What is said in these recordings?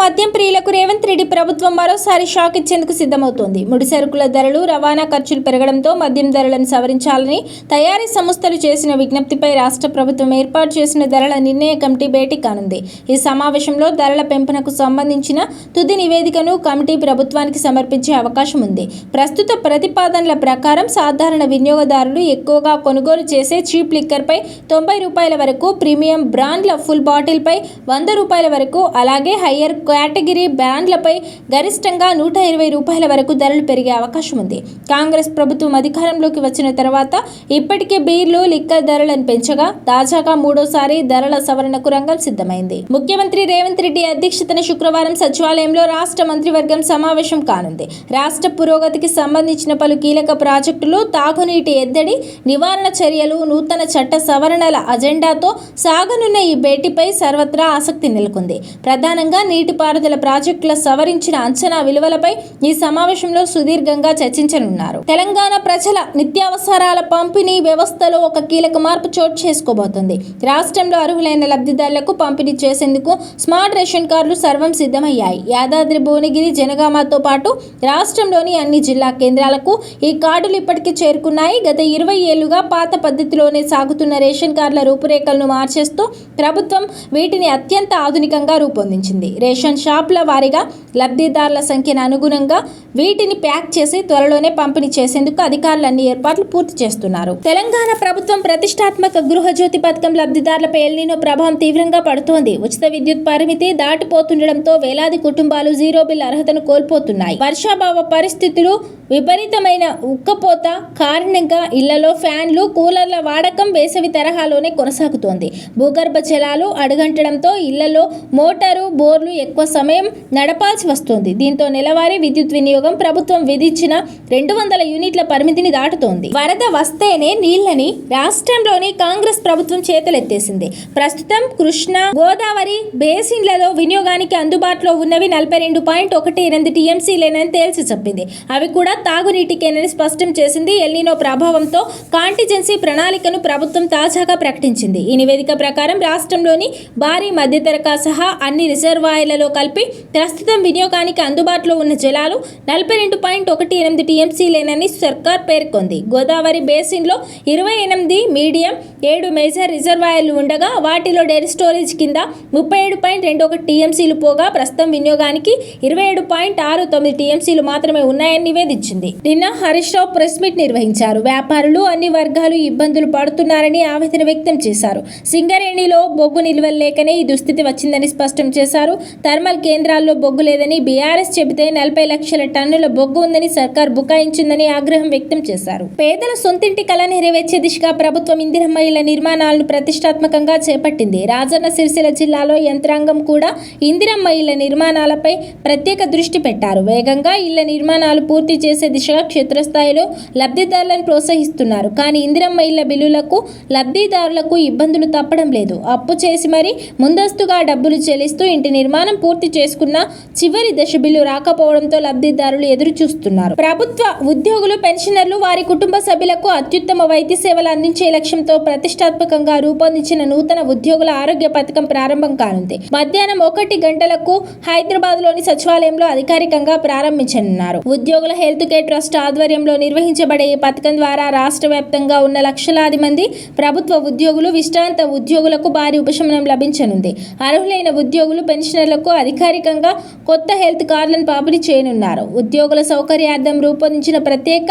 మద్యం ప్రియులకు రేవంత్ రెడ్డి ప్రభుత్వం మరోసారి షాక్ ఇచ్చేందుకు సిద్ధమవుతోంది. ముడి సరుకుల ధరలు, రవాణా ఖర్చులు పెరగడంతో మద్యం ధరలను సవరించాలని తయారీ సంస్థలు చేసిన విజ్ఞప్తిపై రాష్ట్ర ప్రభుత్వం ఏర్పాటు చేసిన ధరల నిర్ణయ కమిటీ భేటీ కానుంది. ఈ సమావేశంలో ధరల పెంపునకు సంబంధించిన తుది నివేదికను కమిటీ ప్రభుత్వానికి సమర్పించే అవకాశం ఉంది. ప్రస్తుత ప్రతిపాదనల ప్రకారం సాధారణ వినియోగదారులు ఎక్కువగా కొనుగోలు చేసే చీప్ లిక్కర్పై ₹90 వరకు, ప్రీమియం బ్రాండ్ల ఫుల్ బాటిల్పై ₹100 వరకు, అలాగే హయ్యర్ కేటగిరీ బ్రాండ్లపై గరిష్టంగా ₹120 వరకు ధరలు పెరిగే అవకాశం ఉంది. కాంగ్రెస్ ప్రభుత్వం అధికారంలోకి వచ్చిన తర్వాత ఇప్పటికే బీర్లు, లిక్కర్ ధరలను పెంచగా తాజాగా మూడోసారి ధరల సవరణకు రంగం సిద్ధమైంది. ముఖ్యమంత్రి రేవంత్ రెడ్డి అధ్యక్షతన శుక్రవారం సచివాలయంలో రాష్ట్ర మంత్రివర్గం సమావేశం కానుంది. రాష్ట్ర పురోగతికి సంబంధించిన పలు కీలక ప్రాజెక్టులు, తాగునీటి ఎద్దడి నివారణ చర్యలు, నూతన చట్ట సవరణల అజెండాతో సాగనున్న ఈ భేటీపై సర్వత్రా ఆసక్తి నెలకొంది. ప్రధానంగా నీటిపారుదల ప్రాజెక్టుల సవరించిన అంచనా విలువలపై ఈ సమావేశంలో సుదీర్ఘంగా చర్చించనున్నారు. తెలంగాణ ప్రజల నిత్యావసరాల పంపిణీ వ్యవస్థలో ఒక కీలక మార్పు చోటు చేసుకోబోతోంది. రాష్ట్రంలో అర్హులైన లబ్ధిదారులకు పంపిణీ చేసేందుకు స్మార్ట్ రేషన్ కార్డులు సర్వం సిద్ధమయ్యాయి. యాదాద్రి, భువనగిరి, జనగామతో పాటు రాష్ట్రంలోని అన్ని జిల్లా కేంద్రాలకు ఈ కార్డులు ఇప్పటికే చేరుకున్నాయి. గత 20 ఏళ్లుగా పాత పద్ధతిలోనే సాగుతున్న రేషన్ కార్డుల రూపురేఖలను మార్చేస్తూ ప్రభుత్వం వీటిని అత్యంత ఆధునికంగా రూపొందించింది. రేషన్ షాపుల వారీగా లబ్ధిదారుల సంఖ్యను అనుగుణంగా వీటిని ప్యాక్ చేసి త్వరలోనే పంపిణీ చేసేందుకు అధికారులు అన్ని ఏర్పాట్లు పూర్తి చేస్తున్నారు. తెలంగాణ ప్రభుత్వం ప్రతిష్టాత్మక గృహజ్యోతి పథకం లబ్ధిదారులపై ఎల్నినో ప్రభావం తీవ్రంగా పడుతోంది. ఉచిత విద్యుత్ పరిమితి దాటిపోతుండటంతో వేలాది కుటుంబాలు జీరో బిల్ అర్హతను కోల్పోతున్నాయి. వర్షాభావ పరిస్థితులు, విపరీతమైన ఉక్కపోత కారణంగా ఇళ్లలో ఫ్యాన్లు, కూలర్ల వాడకం వేసవి తరహాలోనే కొనసాగుతోంది. భూగర్భ జలాలు అడుగంటడంతో ఇళ్లలో మోటారు, బోర్లు ఎక్కువ సమయం నడపాల్సి వస్తోంది. దీంతో నెలవారీ విద్యుత్ వినియోగం ప్రభుత్వం విధించిన 200 యూనిట్ల పరిమితిని దాటుతోంది. వరద వస్తేనే నీళ్లని రాష్ట్రంలోని కాంగ్రెస్ ప్రభుత్వం చేతులెత్తేసింది. ప్రస్తుతం కృష్ణా, గోదావరి బేసిన్లలో వినియోగానికి అందుబాటులో ఉన్నవి 42.18 టీఎంసీలేనని తేల్చి చెప్పింది. అవి కూడా తాగునీటికేనని స్పష్టం చేసింది. ఎల్నినో ప్రభావంతో కాంటిజెన్సీ ప్రణాళికను ప్రభుత్వం తాజాగా ప్రకటించింది. ఈ నివేదిక ప్రకారం రాష్ట్రంలోని భారీ, మధ్యతరహా సహా అన్ని రిజర్వాయర్లలో కలిపి ప్రస్తుతం వినియోగానికి అందుబాటులో ఉన్న జలాలు 42.18 టీఎంసీలేనని సర్కార్ పేర్కొంది. గోదావరి బేసిన్లో 28 మీడియం, 7 మేజర్ రిజర్వాయర్లు ఉండగా వాటిలో డెడ్ స్టోరేజ్ కింద 37.21 టీఎంసీలు పోగా ప్రస్తుతం వినియోగానికి 27.69 టీఎంసీలు మాత్రమే ఉన్నాయని నివేదించింది. నిన్న హరీష్ రావు ప్రెస్ మీట్ నిర్వహించారు. వ్యాపారులు అన్ని వర్గాలు ఇబ్బందులు పడుతున్నారని ఆవేదన వ్యక్తం చేశారు. సింగరేణిలో బొగ్గు నిల్వలు లేకనే ఈ దుస్థితి వచ్చిందని స్పష్టం చేశారు. థర్మల్ కేంద్రాల్లో బొగ్గు లేదని బీఆర్ఎస్ చెబితే 40 లక్షల టన్నుల బొగ్గు ఉందని సర్కార్ బుకాయించిందని ఆగ్రహం వ్యక్తం చేశారు. పేదల సొంతింటి కల నెరవేర్చే దిశగా ప్రభుత్వం ఇందిరమ్మ ఇళ్ల నిర్మాణాలను ప్రతిష్టాత్మకంగా చేపట్టింది. రాజన్న సిరిసిల్ల జిల్లాలో యంత్రాంగం కూడా ఇందిరమ్మ ఇళ్ల నిర్మాణాలపై ప్రత్యేక దృష్టి పెట్టారు. వేగంగా ఇళ్ల నిర్మాణాలు పూర్తి చేసే దిశగా క్షేత్రస్థాయిలో లబ్ధిదారులను ప్రోత్సహిస్తున్నారు. కానీ ఇందిరమ్మ ఇళ్ల బిల్లులకు లబ్ధిదారులకు ఇబ్బందులు తప్పడం లేదు. అప్పు చేసి మరీ ముందస్తుగా డబ్బులు చెల్లిస్తూ ఇంటి నిర్మాణం పూర్తి చేసుకున్న చివరి దశ బిల్లు రాకపోవడంతో లబ్ధిదారులు ఎదురు చూస్తున్నారు. ప్రభుత్వ ఉద్యోగులు, పెన్షనర్లు, వారి కుటుంబ సభ్యులకు అత్యుత్తమ వైద్య సేవలు అందించే లక్ష్యంతో ప్రతిష్టాత్మకంగా రూపొందించిన నూతన ఉద్యోగుల ఆరోగ్య పథకం ప్రారంభం కానుంది. మధ్యాహ్నం 1 గంటలకు హైదరాబాద్ లోని సచివాలయంలో అధికారికంగా ప్రారంభించనున్నారు. ఉద్యోగుల హెల్త్ కేర్ ట్రస్ట్ ఆధ్వర్యంలో నిర్వహించబడే ఈ పథకం ద్వారా రాష్ట్ర వ్యాప్తంగా ఉన్న లక్షలాది మంది ప్రభుత్వ ఉద్యోగులు, విశ్రాంత ఉద్యోగులకు భారీ ఉపశమనం లభించనుంది. అర్హులైన ఉద్యోగులు, పెన్షనర్లకు అధికారికంగా కొత్త హెల్త్ కార్డులను పంపిణీ చేయనున్నారు. ఉద్యోగుల సౌకర్యార్థం రూపొందించిన ప్రత్యేక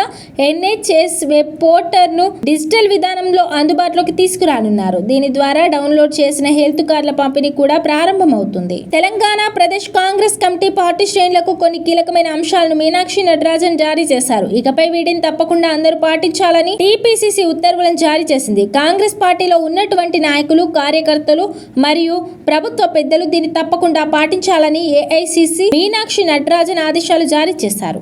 ఎన్హెచ్ఎస్ వెబ్ పోర్టల్ను డిజిటల్ విధానంలో అందుబాటులోకి తీసుకురానున్నారు. దీని ద్వారా డౌన్లోడ్ చేసిన హెల్త్ కార్డుల పంపిణీ కూడా ప్రారంభమవుతుంది. తెలంగాణ ప్రదేశ్ కాంగ్రెస్ కమిటీ పార్టీ శ్రేణులకు కొన్ని కీలకమైన అంశాలను మీనాక్షి నటరాజన్ జారీ చేశారు. ఇకపై వీటిని తప్పకుండా అందరూ పాటించాలని టీపీసీసీ ఉత్తర్వులను జారీ చేసింది. కాంగ్రెస్ పార్టీలో ఉన్నటువంటి నాయకులు, కార్యకర్తలు మరియు ప్రభుత్వ పెద్దలు దీన్ని తప్పకుండా పాటించాలని ఏఐసీసీ మీనాక్షి నటరాజన్ ఆదేశాలు జారీ చేశారు.